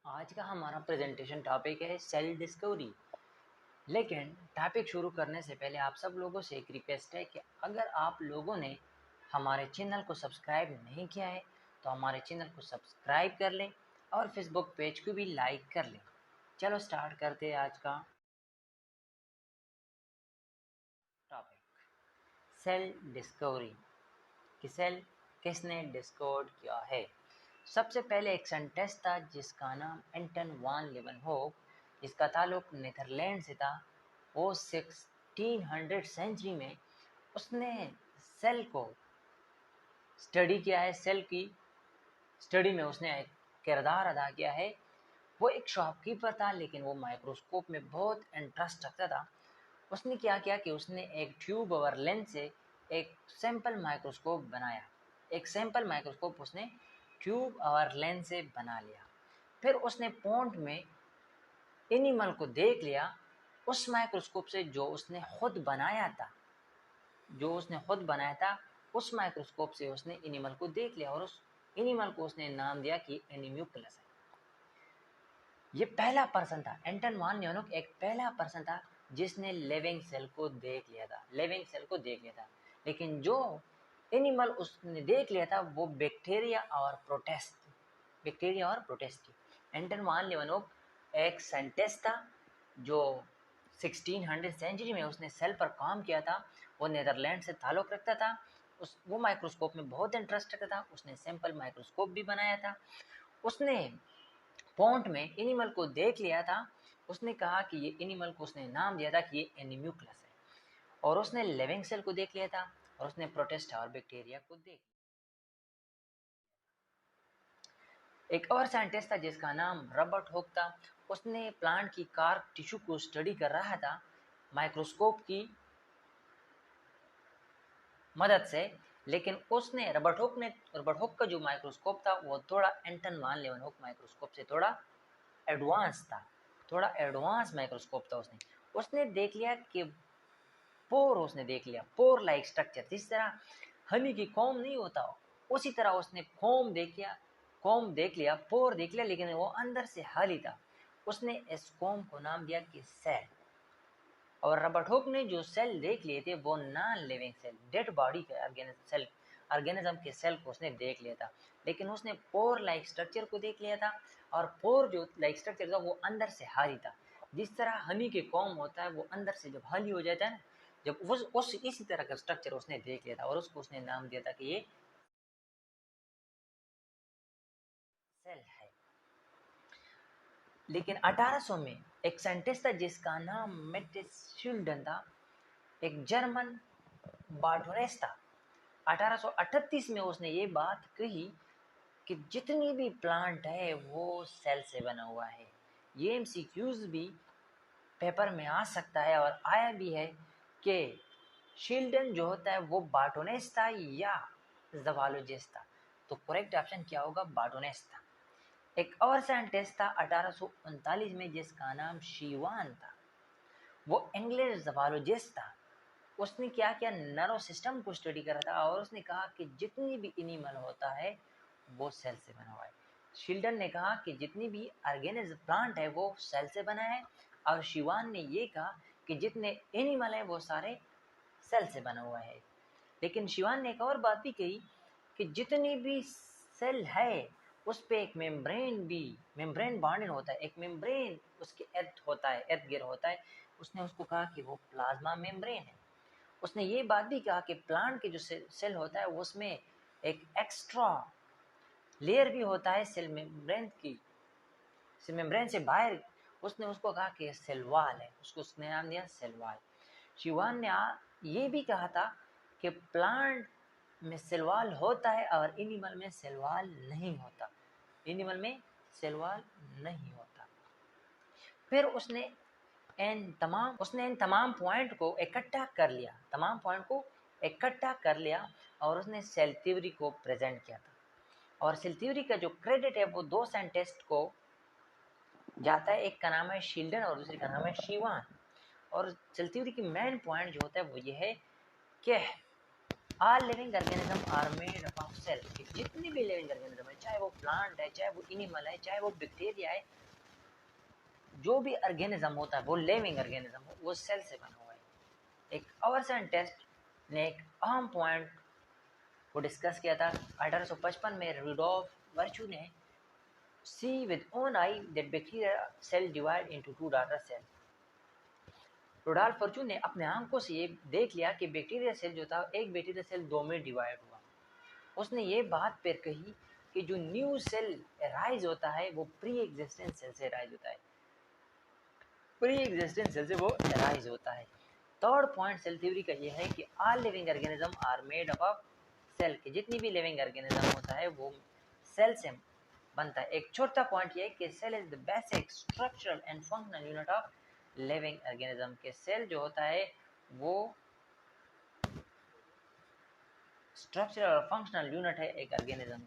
आज का हमारा प्रेजेंटेशन टॉपिक है सेल डिस्कवरी। लेकिन टॉपिक शुरू करने से पहले आप सब लोगों से एक रिक्वेस्ट है कि अगर आप लोगों ने हमारे चैनल को सब्सक्राइब नहीं किया है तो हमारे चैनल को सब्सक्राइब कर लें और फेसबुक पेज को भी लाइक कर लें। चलो स्टार्ट करते हैं आज का टॉपिक, सेल डिस्कवरी। कि सेल किसने डिस्कवर किया है। सबसे पहले एक साइंटिस्ट था जिसका नाम एंटन वान लीeuwenhoek, जिसका ताल्लुक नीदरलैंड से था। वो 1600 सेंचुरी में उसने सेल को स्टडी किया है। सेल की स्टडी में उसने एक किरदार अदा किया है। वो एक शॉपकीपर था लेकिन वो माइक्रोस्कोप में बहुत इंटरेस्ट रखता था। उसने क्या किया कि उसने एक ट्यूब और लेंस से एक सैंपल माइक्रोस्कोप बनाया। एक सैंपल माइक्रोस्कोप उसने ट्यूब और लेंस से बना लिया। फिर उसने पॉन्ड में एनिमल को देख लिया उस माइक्रोस्कोप से जो उसने खुद बनाया था। उस माइक्रोस्कोप से उसने एनिमल को देख लिया और उस एनिमल को उसने नाम दिया कि एनिम्यूक्लस है। ये पहला पर्सन था, एंटन वान लीeuwenhoek एक पहला पर्सन था जिसने लिविंग सेल को देख लिया था। लेकिन जो एनिमल उसने देख लिया था वो बैक्टीरिया और प्रोटेस्ट थी। एंटन वान लीeuwenhoek एक साइंटिस्ट था जो 1600 सेंचुरी में उसने सेल पर काम किया था। वो नीदरलैंड से ताल्लुक़ रखता था। वो माइक्रोस्कोप में बहुत इंटरेस्ट रखता था। उसने सैंपल माइक्रोस्कोप भी बनाया था। उसने पॉन्ड में एनिमल को देख लिया था। उसने कहा कि ये एनिमल को उसने नाम दिया था कि ये एनिम्यूक्लस है। और उसने लिविंग सेल को देख लिया था और उसने प्रोटेस्टा और बैक्टीरिया को देख। एक और साइंटिस्ट था जिसका नाम रॉबर्ट हुक था। उसने प्लांट की कार्क टिश्यू को स्टडी कर रहा था माइक्रोस्कोप की मदद से। लेकिन उसने रॉबर्ट हुक का जो माइक्रोस्कोप था वो थोड़ा एंटन वान लीeuwenhoek माइक्रोस्कोप से थोड़ा एडवांस माइक्रोस्कोप था। उसने देख लिया कि पोर लाइक स्ट्रक्चर। जिस तरह हनी की कॉम नहीं होता उसी तरह उसने कॉम देख लिया, पोर देख लिया, लेकिन वो अंदर से खाली था। उसने इस कॉम को नाम दिया कि सेल। और रॉबर्ट हुक ने जो सेल देख लिए थे वो non living cell, dead body के ऑर्गेनिज्म के सेल को उसने देख लिया था। लेकिन उसने पोर लाइक स्ट्रक्चर को देख लिया था और पोर जो लाइक स्ट्रक्चर था वो अंदर से खाली था। जिस तरह हनी के कॉम होता है वो अंदर से जब खाली हो जाता है ना, जब उस इसी तरह का स्ट्रक्चर उसने देख लिया था और उसको उसने नाम दिया था कि ये सेल है। लेकिन 1800 में एक साइंटिस्ट था जिसका नाम मेटिस था, एक जर्मन बार्टोरेस था। 1838 में उसने ये बात कही कि जितनी भी प्लांट है वो सेल से बना हुआ है। ये एमसीक्यूज भी पेपर में आ सकता है और आया भी है कि शील्डन जो होता है वो बार्टोनेस था या ज़वालोजिस्ट था। तो करेक्ट ऑप्शन क्या होगा, बार्टोनेस था। एक और साइंटिस्ट था 1839 में जिसका नाम शीवान था। वो इंग्लिश ज़वालोजिस्ट था। उसने क्या किया, नर्व सिस्टम को स्टडी करा था और उसने कहा कि जितनी भी एनिमल होता है वो सेल से बना हुआ है। शिल्डन ने कहा कि जितनी भी ऑर्गेनिज्म प्लांट है वो सेल से बना है और शिवान ने ये कहा कि जितने एनिमल है वो सारे सेल से बना हुआ है। लेकिन शिवान ने एक और बात भी कही कि जितनी भी सेल है उस पे एक मेम्ब्रेन बॉन्डेड होता है, एक मेम्ब्रेन उसके इर्द गिर्द होता है। उसने उसको कहा कि वो प्लाज्मा मेम्ब्रेन है। उसने ये बात भी कहा कि प्लांट के जो सेल होता है उसमें एक एक्स्ट्रा लेयर भी होता है सेल मेम्ब्रेन से बाहर। उसने उसको कहा कि सेल वॉल है, उसने नाम दिया सेल वॉल। शिवान ने ये भी कहा था कि प्लांट में सेल वॉल होता है और एनिमल में सेल वॉल नहीं होता। फिर उसने इन तमाम पॉइंट को इकट्ठा कर लिया और उसने सेल थ्योरी को प्रेजेंट किया था। और सेल थ्योरी का जो क्रेडिट है वो दो साइंटिस्ट को जाता है, एक का नाम है शील्डन और दूसरे का नाम है शिवान। और सेल थ्योरी की मेन पॉइंट जो होता है वो ये है कि all living organism are made up of cell. जितनी भी लिविंग ऑर्गेनिज्म है, चाहे वो प्लांट है, चाहे वो एनिमल है, चाहे वो बैक्टीरिया है, जो भी ऑर्गेनिज्म होता है वो लिविंग ऑर्गेनिज्म हो, वो सेल से बना हुआ है। एक अवर्सन टेस्ट ने एक अहम पॉइंट को डिस्कस किया था 1855 में। रुडोल्फ वर्चू ने see with own eye that bacteria cell divide into two daughter cells। Rudolf Virchow ने अपने आंखों से ये देख लिया कि बैक्टीरिया सेल जो था, एक बैक्टीरिया सेल दो में डिवाइड हुआ। उसने ये बात फिर कही कि जो न्यू सेल राइज होता है वो प्री एग्जिस्टेंस सेल से राइज होता है, प्री एग्जिस्टेंस सेल से वो राइज होता है। थर्ड पॉइंट सेल थ्योरी का ये है कि all living organism are made up of cell, कि जितनी भी लिविंग ऑर्गेनिज्म होता है वो सेल से बनता है। एक छोटा पॉइंट ये है कि cell is the basic structural and functional unit of living organism, के सेल जो होता है वो स्ट्रक्चरल और फंक्शनल यूनिट है एक ऑर्गेनिज्म